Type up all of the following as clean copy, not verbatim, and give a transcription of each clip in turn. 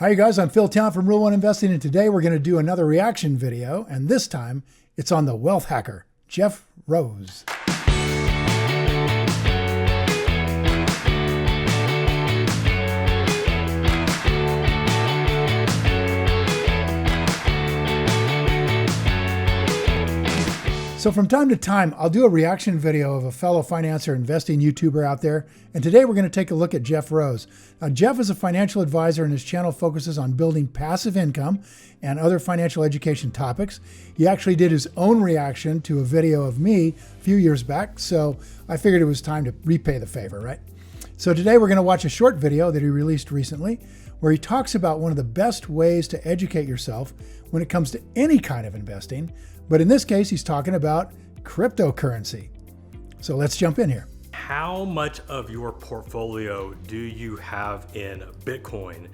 Hi, you guys. I'm Phil Town from Rule One Investing, and today we're going to do another reaction video, and this time it's on the wealth hacker, Jeff Rose. So from time to time, I'll do a reaction video of a fellow finance or investing YouTuber out there. And today we're going to take a look at Jeff Rose. Now, Jeff is a financial advisor and his channel focuses on building passive income and other financial education topics. He actually did his own reaction to a video of me a few years back. So I figured it was time to repay the favor, right? So today we're going to watch a short video that he released recently where he talks about one of the best ways to educate yourself when it comes to any kind of investing. But in this case, he's talking about cryptocurrency. So let's jump in here. How much of your portfolio do you have in Bitcoin?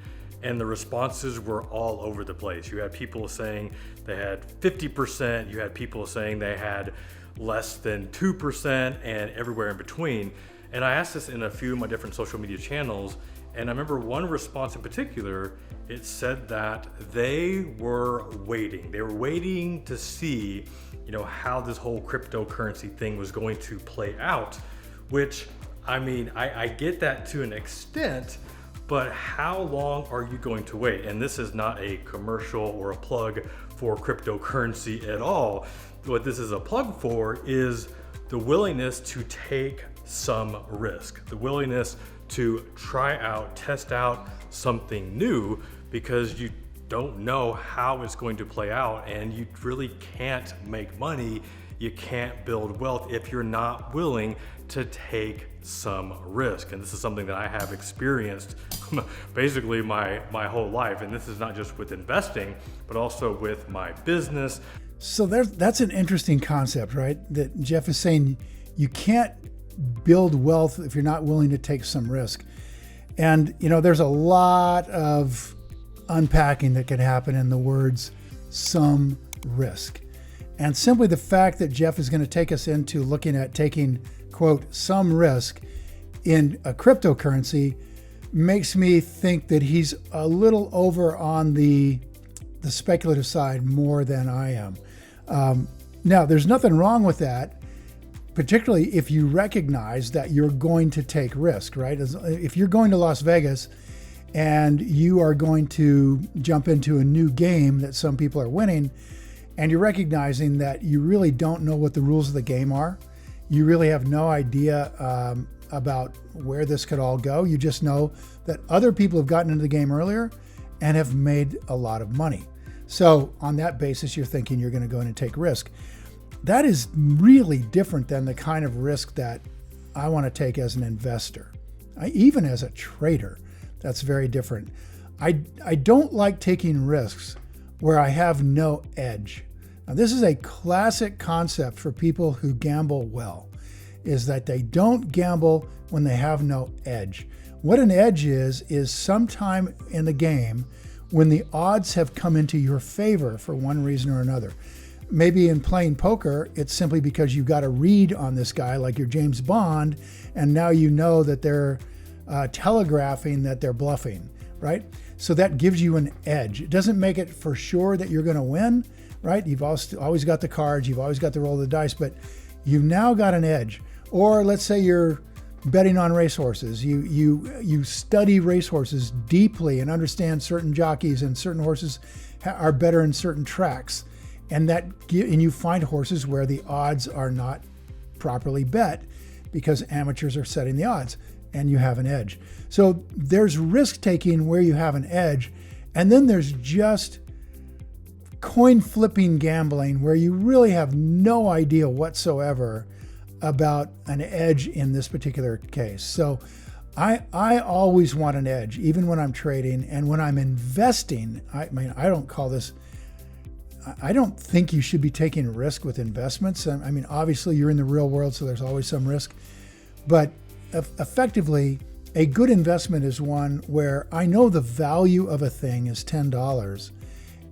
And the responses were all over the place. You had people saying they had 50%, you had people saying they had less than 2%, and everywhere in between. And I asked this in a few of my different social media channels, and I remember one response in particular, it said that they were waiting. They were waiting to see, how this whole cryptocurrency thing was going to play out, which, I get that to an extent, but how long are you going to wait? And this is not a commercial or a plug for cryptocurrency at all. What this is a plug for is the willingness to take some risk, the willingness to try out, test out something new, because you don't know how it's going to play out and you really can't make money, you can't build wealth if you're not willing to take some risk. And this is something that I have experienced basically my whole life. And this is not just with investing, but also with my business. So that's an interesting concept, right? That Jeff is saying you can't build wealth if you're not willing to take some risk. And, there's a lot of unpacking that can happen in the words some risk. And simply the fact that Jeff is going to take us into looking at taking, quote, some risk in a cryptocurrency makes me think that he's a little over on the speculative side more than I am. Now, there's nothing wrong with that, particularly if you recognize that you're going to take risk, right? If you're going to Las Vegas and you are going to jump into a new game that some people are winning, and you're recognizing that you really don't know what the rules of the game are, you really have no idea about where this could all go. You just know that other people have gotten into the game earlier and have made a lot of money. So on that basis, you're thinking you're going to go in and take risk. That is really different than the kind of risk that I want to take as an investor. Even as a trader, that's very different. I don't like taking risks where I have no edge. Now, this is a classic concept for people who gamble well, is that they don't gamble when they have no edge. What an edge is sometime in the game when the odds have come into your favor for one reason or another. Maybe in playing poker, it's simply because you got a read on this guy like you're James Bond, and now you know that they're telegraphing that they're bluffing, right? So that gives you an edge. It doesn't make it for sure that you're going to win, right? You've always got the cards, you've always got the roll of the dice, but you've now got an edge. Or let's say you're betting on racehorses. You study racehorses deeply and understand certain jockeys, and certain horses are better in certain tracks. And you find horses where the odds are not properly bet because amateurs are setting the odds, and you have an edge. So there's risk taking where you have an edge, and then there's just coin flipping gambling where you really have no idea whatsoever about an edge in this particular case. So I always want an edge, even when I'm trading and when I'm investing. I don't think you should be taking risk with investments. Obviously you're in the real world, so there's always some risk, but effectively a good investment is one where I know the value of a thing is $10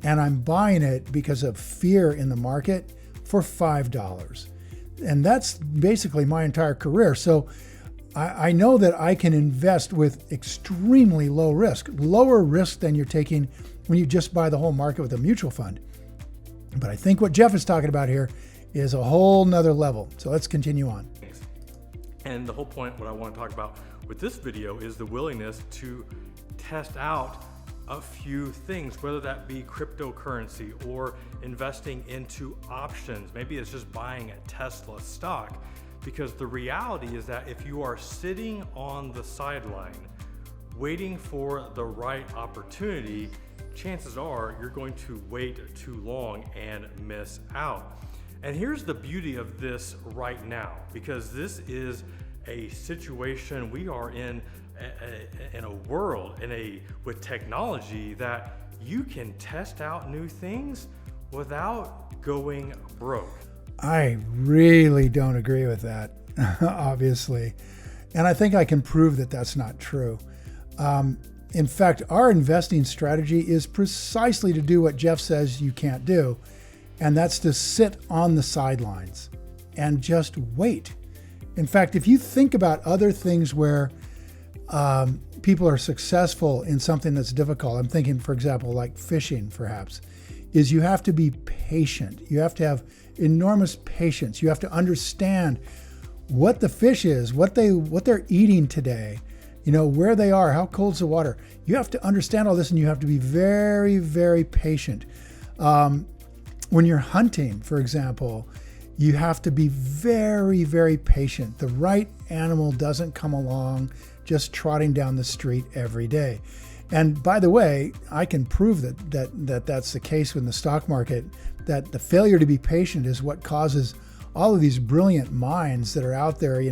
and I'm buying it because of fear in the market for $5. And that's basically my entire career. So I know that I can invest with extremely low risk, lower risk than you're taking when you just buy the whole market with a mutual fund. But I think what Jeff is talking about here is a whole nother level. So let's continue on. And the whole point, what I want to talk about with this video, is the willingness to test out a few things, whether that be cryptocurrency or investing into options. Maybe it's just buying a Tesla stock. Because the reality is that if you are sitting on the sideline waiting for the right opportunity, chances are you're going to wait too long and miss out. And here's the beauty of this right now, because this is a situation we are in a world with technology that you can test out new things without going broke. I really don't agree with that, obviously. And I think I can prove that that's not true. In fact, our investing strategy is precisely to do what Jeff says you can't do, and that's to sit on the sidelines and just wait. In fact, if you think about other things where people are successful in something that's difficult, I'm thinking, for example, like fishing, perhaps, is you have to be patient. You have to have enormous patience. You have to understand what the fish is, what they're eating today, where they are, how cold's the water. You have to understand all this, and you have to be very, very patient. When you're hunting, for example, you have to be very, very patient. The right animal doesn't come along just trotting down the street every day. And by the way, I can prove that's the case in the stock market, that the failure to be patient is what causes all of these brilliant minds that are out there,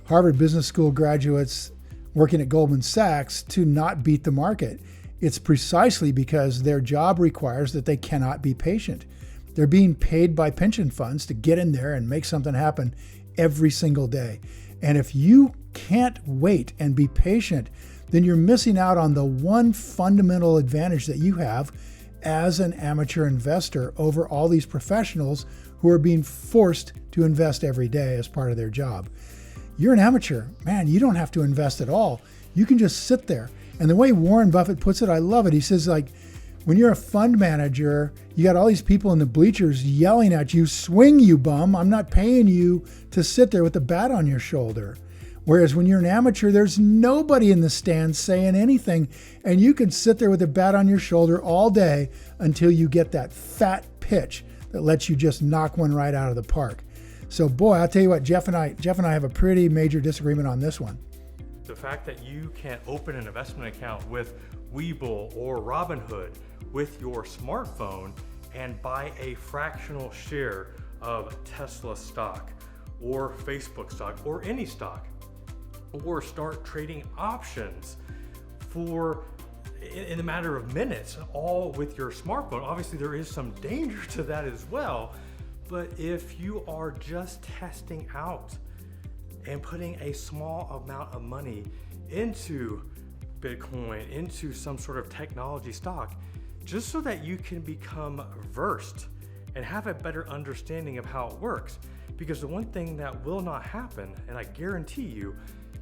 Harvard Business School graduates working at Goldman Sachs, to not beat the market. It's precisely because their job requires that they cannot be patient. They're being paid by pension funds to get in there and make something happen every single day. And if you can't wait and be patient, then you're missing out on the one fundamental advantage that you have as an amateur investor over all these professionals who are being forced to invest every day as part of their job. You're an amateur, man, you don't have to invest at all. You can just sit there. And the way Warren Buffett puts it, I love it. He says, like, when you're a fund manager, you got all these people in the bleachers yelling at you, swing, you bum. I'm not paying you to sit there with the bat on your shoulder. Whereas when you're an amateur, there's nobody in the stands saying anything, and you can sit there with a bat on your shoulder all day until you get that fat pitch that lets you just knock one right out of the park. So boy, I'll tell you what, Jeff and I have a pretty major disagreement on this one. The fact that you can't open an investment account with Webull or Robinhood with your smartphone and buy a fractional share of Tesla stock or Facebook stock or any stock, or start trading options in a matter of minutes, all with your smartphone. Obviously, there is some danger to that as well, but if you are just testing out and putting a small amount of money into Bitcoin, into some sort of technology stock, just so that you can become versed and have a better understanding of how it works. Because the one thing that will not happen, and I guarantee you,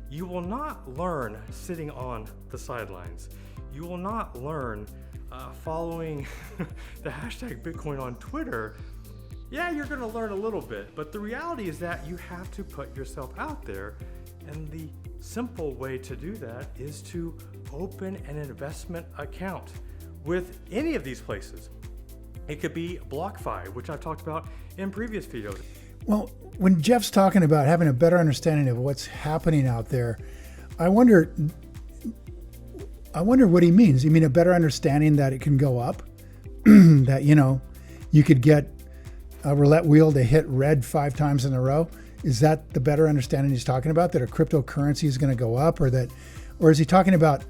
you will not learn sitting on the sidelines. You will not learn following the hashtag Bitcoin on Twitter. Yeah, you're gonna learn a little bit, but the reality is that you have to put yourself out there. And the simple way to do that is to open an investment account with any of these places. It could be BlockFi, which I've talked about in previous videos. Well, when Jeff's talking about having a better understanding of what's happening out there, I wonder what he means. You mean a better understanding that it can go up? That, you could get a roulette wheel to hit red 5 times in a row? Is that the better understanding he's talking about, that a cryptocurrency is going to go up, or is he talking about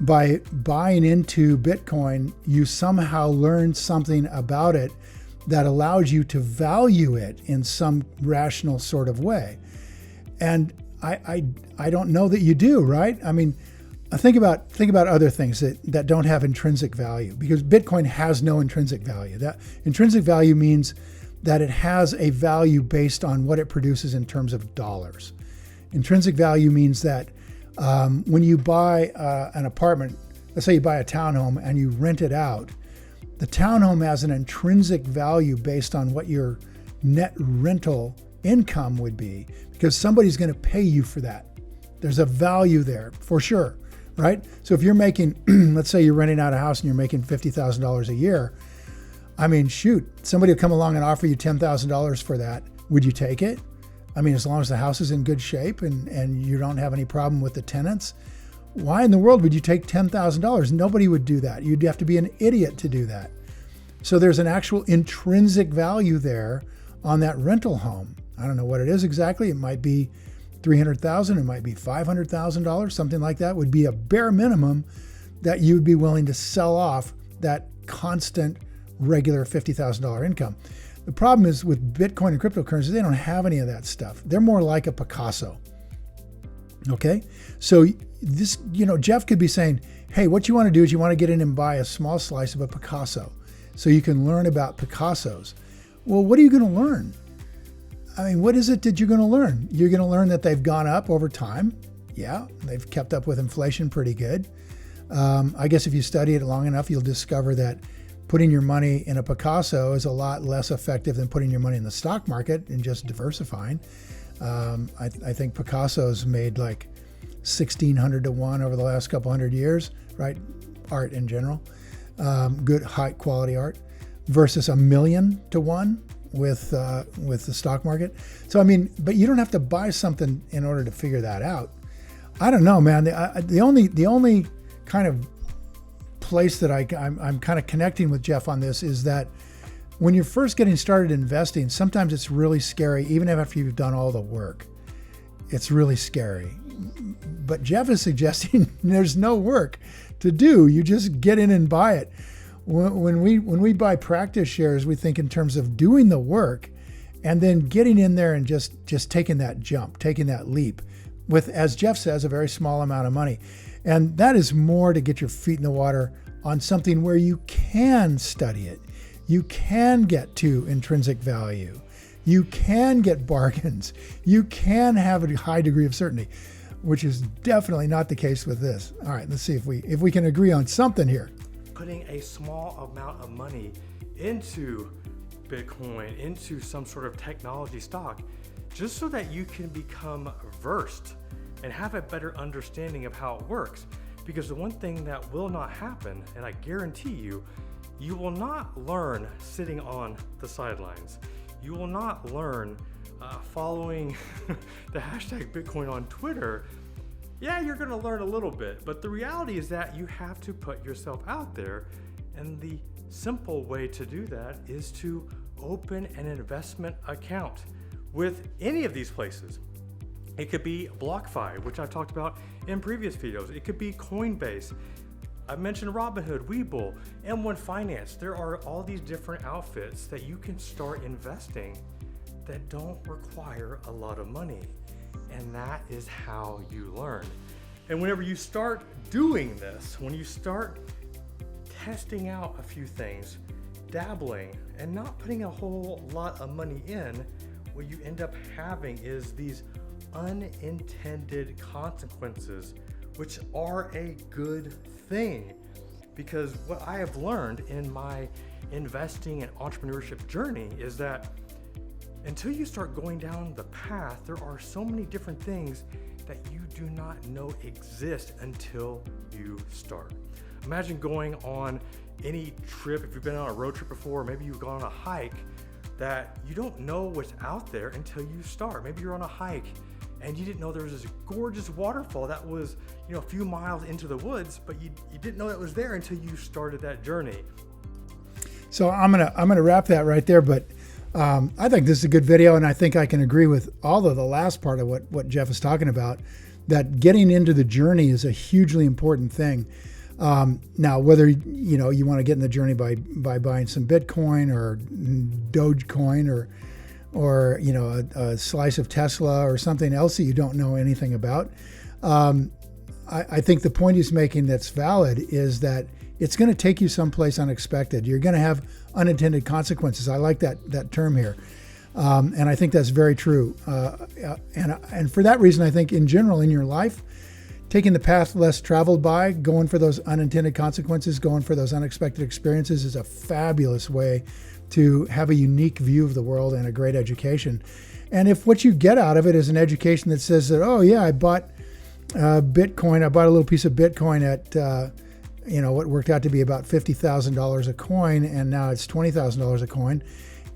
by buying into Bitcoin, you somehow learn something about it that allows you to value it in some rational sort of way? And I don't know that you do, right? I mean, think about other things that don't have intrinsic value, because Bitcoin has no intrinsic value. That intrinsic value means that it has a value based on what it produces in terms of dollars. Intrinsic value means that when you buy an apartment, let's say you buy a townhome and you rent it out, the townhome has an intrinsic value based on what your net rental income would be, because somebody's going to pay you for that. There's a value there for sure, right? So if you're making, let's say you're renting out a house and you're making $50,000 a year, I mean, shoot, somebody will come along and offer you $10,000 for that. Would you take it? I mean, as long as the house is in good shape and you don't have any problem with the tenants, why in the world would you take $10,000? Nobody would do that. You'd have to be an idiot to do that. So there's an actual intrinsic value there on that rental home. I don't know what it is exactly. It might be $300,000, it might be $500,000, something like that would be a bare minimum that you'd be willing to sell off that constant regular $50,000 income. The problem is with Bitcoin and cryptocurrencies, they don't have any of that stuff. They're more like a Picasso. Okay? So this, Jeff could be saying, hey, what you want to do is you want to get in and buy a small slice of a Picasso so you can learn about Picassos. Well, what are you going to learn? I mean, what is it that you're going to learn? You're going to learn that they've gone up over time. Yeah, they've kept up with inflation pretty good. I guess if you study it long enough, you'll discover that putting your money in a Picasso is a lot less effective than putting your money in the stock market and just diversifying. I think Picasso's made like 1,600 to 1 over the last couple hundred years, right? Art in general, good high quality art, versus 1,000,000 to 1 with the stock market. So I mean, but you don't have to buy something in order to figure that out. I don't know, man. The only kind of place that I'm kind of connecting with Jeff on this is that when you're first getting started investing, sometimes it's really scary, even after you've done all the work. It's really scary. But Jeff is suggesting there's no work to do. You just get in and buy it. When we buy practice shares, we think in terms of doing the work and then getting in there and just taking that jump, taking that leap with, as Jeff says, a very small amount of money. And that is more to get your feet in the water on something where you can study it. You can get to intrinsic value. You can get bargains. You can have a high degree of certainty, which is definitely not the case with this. All right, let's see if we can agree on something here. Putting a small amount of money into Bitcoin, into some sort of technology stock, just so that you can become versed and have a better understanding of how it works. Because the one thing that will not happen, and I guarantee you will not learn sitting on the sidelines. You will not learn following the hashtag Bitcoin on Twitter. Yeah, you're going to learn a little bit, but the reality is that you have to put yourself out there. And the simple way to do that is to open an investment account with any of these places. It could be BlockFi, which I've talked about in previous videos. It could be Coinbase. I mentioned Robinhood, Webull, M1 Finance. There are all these different outfits that you can start investing that don't require a lot of money. And that is how you learn. And whenever you start doing this, when you start testing out a few things, dabbling, and not putting a whole lot of money in, what you end up having is these unintended consequences, which are a good thing. Because what I have learned in my investing and entrepreneurship journey is that until you start going down the path, there are so many different things that you do not know exist until you start. Imagine going on any trip, if you've been on a road trip before, maybe you've gone on a hike, that you don't know what's out there until you start. Maybe you're on a hike and you didn't know there was this gorgeous waterfall that was, a few miles into the woods, but you didn't know that was there until you started that journey. So I'm gonna wrap that right there, but I think this is a good video, and I think I can agree with all of the last part of what Jeff is talking about, that getting into the journey is a hugely important thing. Now, whether you want to get in the journey by buying some Bitcoin or Dogecoin or a slice of Tesla or something else that you don't know anything about, I think the point he's making that's valid is that it's going to take you someplace unexpected. You're going to have unintended consequences. I like that term here. And I think that's very true. And for that reason, I think in general in your life, taking the path less traveled by, going for those unintended consequences, going for those unexpected experiences is a fabulous way to have a unique view of the world and a great education. And if what you get out of it is an education that says that, oh yeah, I bought Bitcoin, I bought a little piece of Bitcoin at, what worked out to be about $50,000 a coin, and now it's $20,000 a coin.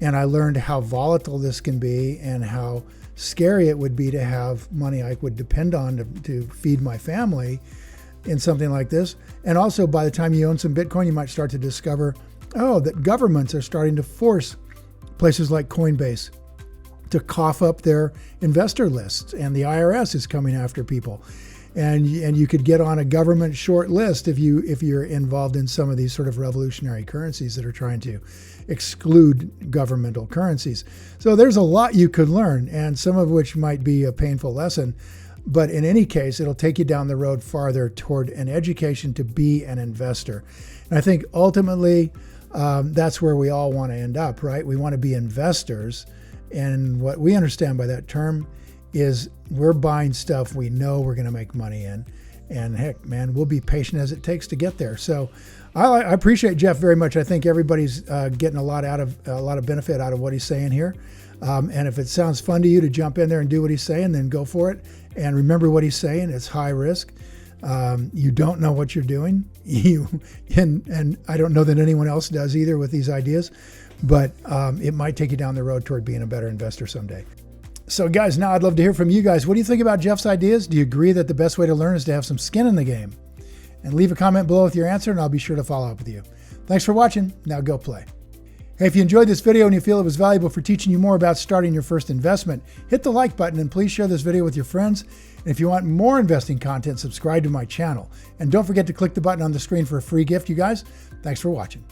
And I learned how volatile this can be and how scary it would be to have money I would depend on to feed my family in something like this. And also, by the time you own some Bitcoin, you might start to discover, that governments are starting to force places like Coinbase to cough up their investor lists, and the IRS is coming after people. And you could get on a government short list if you're involved in some of these sort of revolutionary currencies that are trying to exclude governmental currencies. So there's a lot you could learn, and some of which might be a painful lesson. But in any case, it'll take you down the road farther toward an education to be an investor. And I think ultimately that's where we all want to end up, right? We want to be investors. And what we understand by that term is we're buying stuff we know we're going to make money in. And heck, man, we'll be patient as it takes to get there. So I appreciate Jeff very much. I think everybody's getting a lot of benefit out of what he's saying here. And if it sounds fun to you to jump in there and do what he's saying, then go for it. And remember what he's saying, it's high risk. You don't know what you're doing. And I don't know that anyone else does either with these ideas, but it might take you down the road toward being a better investor someday. So guys, now I'd love to hear from you guys. What do you think about Jeff's ideas? Do you agree that the best way to learn is to have some skin in the game? And leave a comment below with your answer, and I'll be sure to follow up with you. Thanks for watching. Now go play. Hey, if you enjoyed this video and you feel it was valuable for teaching you more about starting your first investment, hit the like button and please share this video with your friends. And if you want more investing content, subscribe to my channel. And don't forget to click the button on the screen for a free gift, you guys. Thanks for watching.